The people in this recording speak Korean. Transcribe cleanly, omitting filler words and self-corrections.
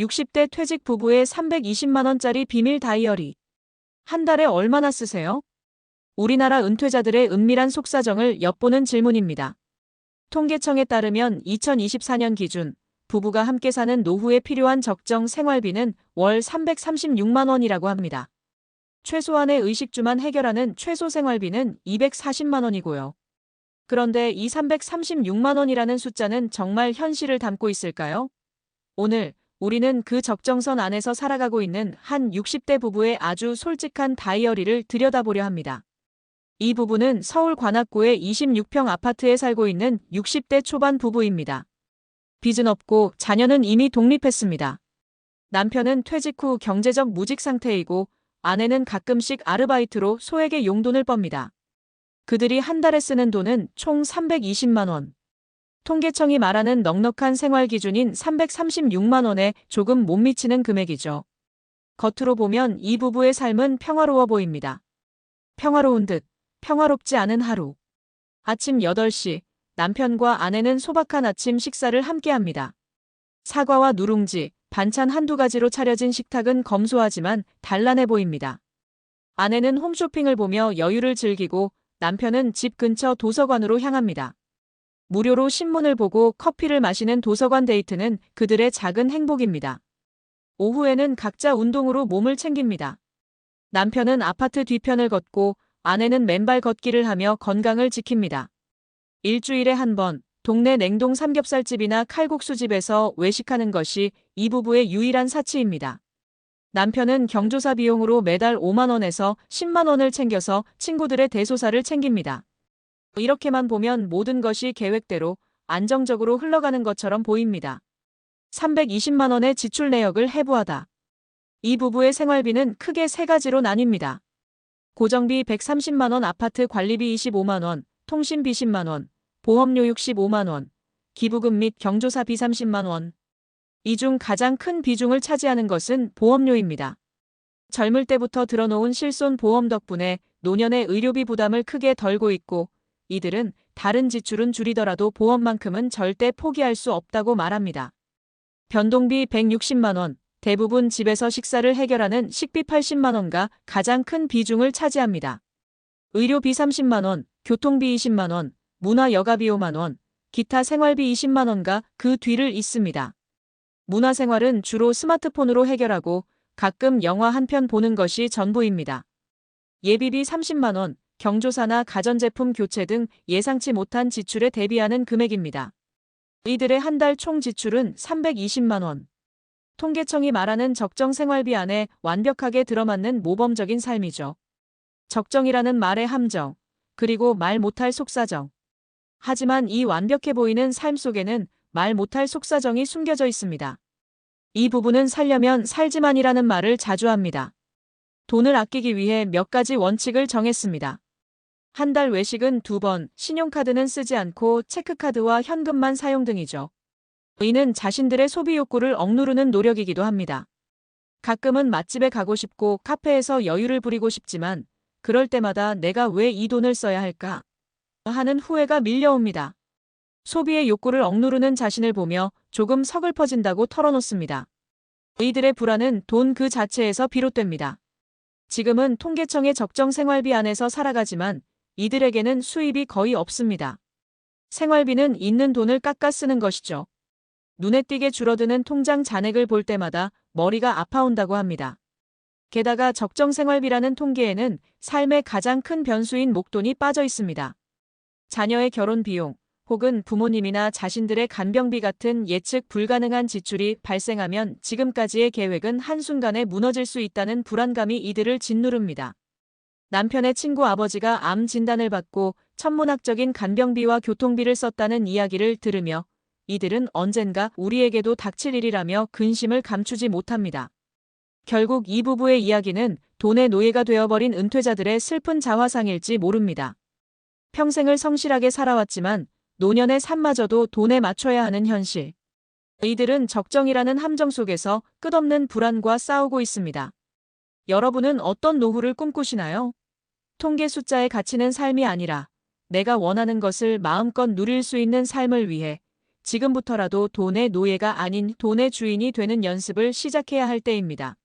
60대 퇴직 부부의 320만원짜리 비밀 다이어리. 한 달에 얼마나 쓰세요? 우리나라 은퇴자들의 은밀한 속사정을 엿보는 질문입니다. 통계청에 따르면 2024년 기준 부부가 함께 사는 노후에 필요한 적정 생활비는 월 336만 원이라고 합니다. 최소한의 의식주만 해결하는 최소 생활비는 240만 원이고요. 그런데 이 336만 원이라는 숫자는 정말 현실을 담고 있을까요? 오늘 우리는 그 적정선 안에서 살아가고 있는 한 60대 부부의 아주 솔직한 다이어리를 들여다보려 합니다. 이 부부는 서울 관악구의 26평 아파트에 살고 있는 60대 초반 부부입니다. 빚은 없고 자녀는 이미 독립했습니다. 남편은 퇴직 후 경제적 무직 상태이고 아내는 가끔씩 아르바이트로 소액의 용돈을 멉니다. 그들이 한 달에 쓰는 돈은 총 320만 원. 통계청이 말하는 넉넉한 생활 기준인 336만 원에 조금 못 미치는 금액이죠. 겉으로 보면 이 부부의 삶은 평화로워 보입니다. 평화로운 듯 평화롭지 않은 하루. 아침 8시 남편과 아내는 소박한 아침 식사를 함께합니다. 사과와 누룽지, 반찬 한두 가지로 차려진 식탁은 검소하지만 단란해 보입니다. 아내는 홈쇼핑을 보며 여유를 즐기고 남편은 집 근처 도서관으로 향합니다. 무료로 신문을 보고 커피를 마시는 도서관 데이트는 그들의 작은 행복입니다. 오후에는 각자 운동으로 몸을 챙깁니다. 남편은 아파트 뒤편을 걷고 아내는 맨발 걷기를 하며 건강을 지킵니다. 일주일에 한 번 동네 냉동 삼겹살집이나 칼국수집에서 외식하는 것이 이 부부의 유일한 사치입니다. 남편은 경조사 비용으로 매달 5만 원에서 10만 원을 챙겨서 친구들의 대소사를 챙깁니다. 이렇게만 보면 모든 것이 계획대로 안정적으로 흘러가는 것처럼 보입니다. 320만 원의 지출 내역을 해부하다. 이 부부의 생활비는 크게 세 가지로 나뉩니다. 고정비 130만 원, 아파트 관리비 25만 원, 통신비 10만 원, 보험료 65만 원, 기부금 및 경조사비 30만 원. 이 중 가장 큰 비중을 차지하는 것은 보험료입니다. 젊을 때부터 들어놓은 실손 보험 덕분에 노년의 의료비 부담을 크게 덜고 있고 이들은 다른 지출은 줄이더라도 보험만큼은 절대 포기할 수 없다고 말합니다. 변동비 160만 원, 대부분 집에서 식사를 해결하는 식비 80만 원가 가장 큰 비중을 차지합니다. 의료비 30만 원, 교통비 20만 원, 문화여가비 5만 원, 기타 생활비 20만 원가 그 뒤를 잇습니다. 문화생활은 주로 스마트폰으로 해결하고 가끔 영화 한 편 보는 것이 전부입니다. 예비비 30만 원, 경조사나 가전제품 교체 등 예상치 못한 지출에 대비하는 금액입니다. 이들의 한 달 총 지출은 320만 원. 통계청이 말하는 적정 생활비 안에 완벽하게 들어맞는 모범적인 삶이죠. 적정이라는 말의 함정, 그리고 말 못할 속사정. 하지만 이 완벽해 보이는 삶 속에는 말 못할 속사정이 숨겨져 있습니다. 이 부부는 살려면 살지만이라는 말을 자주 합니다. 돈을 아끼기 위해 몇 가지 원칙을 정했습니다. 한 달 외식은 2번, 신용카드는 쓰지 않고 체크카드와 현금만 사용 등이죠. 이는 자신들의 소비 욕구를 억누르는 노력이기도 합니다. 가끔은 맛집에 가고 싶고 카페에서 여유를 부리고 싶지만 그럴 때마다 내가 왜 이 돈을 써야 할까 하는 후회가 밀려옵니다. 소비의 욕구를 억누르는 자신을 보며 조금 서글퍼진다고 털어놓습니다. 이들의 불안은 돈 그 자체에서 비롯됩니다. 지금은 통계청의 적정 생활비 안에서 살아가지만 이들에게는 수입이 거의 없습니다. 생활비는 있는 돈을 깎아 쓰는 것이죠. 눈에 띄게 줄어드는 통장 잔액을 볼 때마다 머리가 아파온다고 합니다. 게다가 적정 생활비라는 통계에는 삶의 가장 큰 변수인 목돈이 빠져 있습니다. 자녀의 결혼 비용, 혹은 부모님이나 자신들의 간병비 같은 예측 불가능한 지출이 발생하면 지금까지의 계획은 한순간에 무너질 수 있다는 불안감이 이들을 짓누릅니다. 남편의 친구 아버지가 암 진단을 받고 천문학적인 간병비와 교통비를 썼다는 이야기를 들으며 이들은 언젠가 우리에게도 닥칠 일이라며 근심을 감추지 못합니다. 결국 이 부부의 이야기는 돈의 노예가 되어버린 은퇴자들의 슬픈 자화상일지 모릅니다. 평생을 성실하게 살아왔지만 노년의 삶마저도 돈에 맞춰야 하는 현실. 이들은 적정이라는 함정 속에서 끝없는 불안과 싸우고 있습니다. 여러분은 어떤 노후를 꿈꾸시나요? 통계 숫자에 갇히는 삶이 아니라 내가 원하는 것을 마음껏 누릴 수 있는 삶을 위해 지금부터라도 돈의 노예가 아닌 돈의 주인이 되는 연습을 시작해야 할 때입니다.